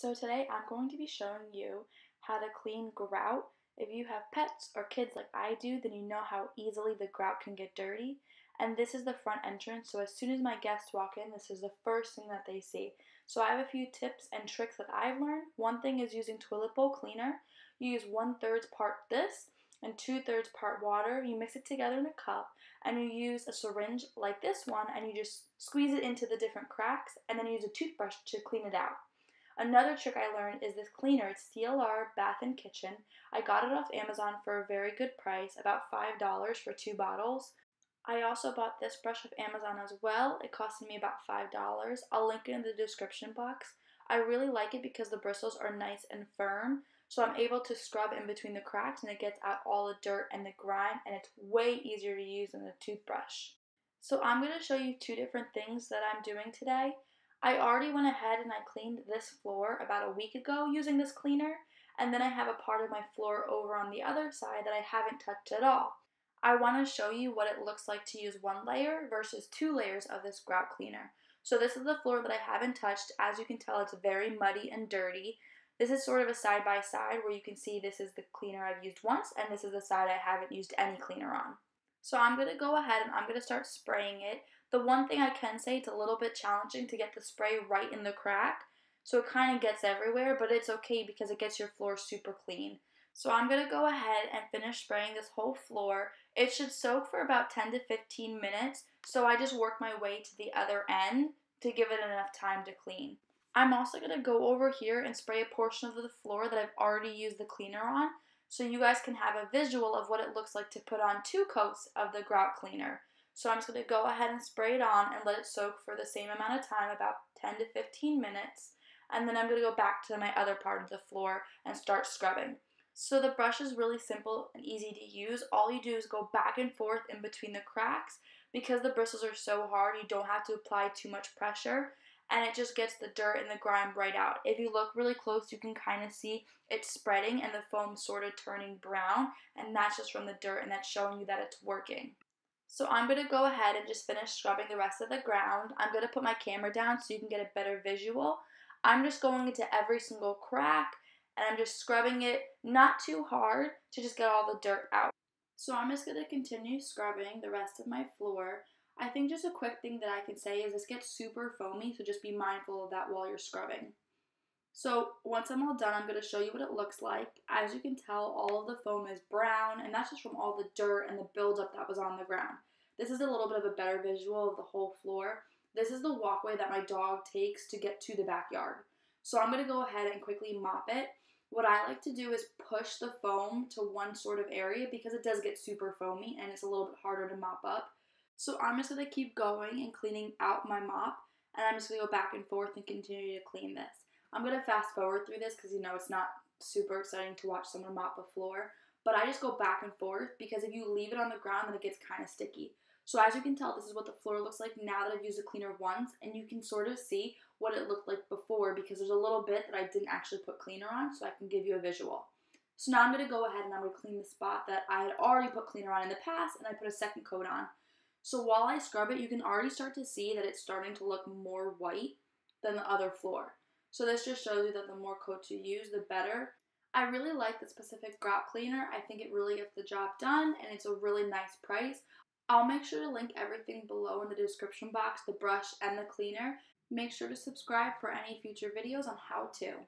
So today I'm going to be showing you how to clean grout. If you have pets or kids like I do, then you know how easily the grout can get dirty. And this is the front entrance, so as soon as my guests walk in, this is the first thing that they see. So I have a few tips and tricks that I've learned. One thing is using toilet bowl cleaner. You use 1/3 part this and 2/3 part water. You mix it together in a cup and you use a syringe like this one and you just squeeze it into the different cracks and then use a toothbrush to clean it out. Another trick I learned is this cleaner. It's CLR Bath and Kitchen. I got it off Amazon for a very good price, about $5 for 2 bottles. I also bought this brush off Amazon as well. It costed me about $5. I'll link it in the description box. I really like it because the bristles are nice and firm, so I'm able to scrub in between the cracks and it gets out all the dirt and the grime, and it's way easier to use than a toothbrush. So I'm going to show you 2 different things that I'm doing today. I already went ahead and I cleaned this floor about a week ago using this cleaner, and then I have a part of my floor over on the other side that I haven't touched at all. I want to show you what it looks like to use 1 layer versus 2 layers of this grout cleaner. So this is the floor that I haven't touched. As you can tell, it's very muddy and dirty. This is sort of a side by side where you can see this is the cleaner I've used once and this is the side I haven't used any cleaner on. So I'm going to go ahead and I'm going to start spraying it. The one thing I can say, it's a little bit challenging to get the spray right in the crack, so it kind of gets everywhere, but it's okay because it gets your floor super clean. So I'm going to go ahead and finish spraying this whole floor. It should soak for about 10 to 15 minutes, so I just work my way to the other end to give it enough time to clean. I'm also going to go over here and spray a portion of the floor that I've already used the cleaner on, so you guys can have a visual of what it looks like to put on 2 coats of the grout cleaner. So I'm just going to go ahead and spray it on and let it soak for the same amount of time, about 10 to 15 minutes. And then I'm going to go back to my other part of the floor and start scrubbing. So the brush is really simple and easy to use. All you do is go back and forth in between the cracks. Because the bristles are so hard, you don't have to apply too much pressure, and it just gets the dirt and the grime right out. If you look really close, you can kind of see it spreading and the foam sort of turning brown, and that's just from the dirt, and that's showing you that it's working. So I'm going to go ahead and just finish scrubbing the rest of the ground. I'm going to put my camera down so you can get a better visual. I'm just going into every single crack and I'm just scrubbing it, not too hard, to just get all the dirt out. So I'm just going to continue scrubbing the rest of my floor. I think just a quick thing that I can say is this gets super foamy, so just be mindful of that while you're scrubbing. So once I'm all done, I'm going to show you what it looks like. As you can tell, all of the foam is brown, and that's just from all the dirt and the buildup that was on the ground. This is a little bit of a better visual of the whole floor. This is the walkway that my dog takes to get to the backyard. So I'm going to go ahead and quickly mop it. What I like to do is push the foam to one sort of area because it does get super foamy and it's a little bit harder to mop up. So I'm just going to keep going and cleaning out my mop, and I'm just going to go back and forth and continue to clean this. I'm going to fast forward through this because, you know, it's not super exciting to watch someone mop a floor. But I just go back and forth because if you leave it on the ground, then it gets kind of sticky. So as you can tell, this is what the floor looks like now that I've used the cleaner once. And you can sort of see what it looked like before because there's a little bit that I didn't actually put cleaner on, so I can give you a visual. So now I'm going to go ahead and I'm going to clean the spot that I had already put cleaner on in the past, and I put a second coat on. So while I scrub it, you can already start to see that it's starting to look more white than the other floor. So this just shows you that the more coats you use, the better. I really like the specific grout cleaner. I think it really gets the job done, and it's a really nice price. I'll make sure to link everything below in the description box, the brush and the cleaner. Make sure to subscribe for any future videos on how to.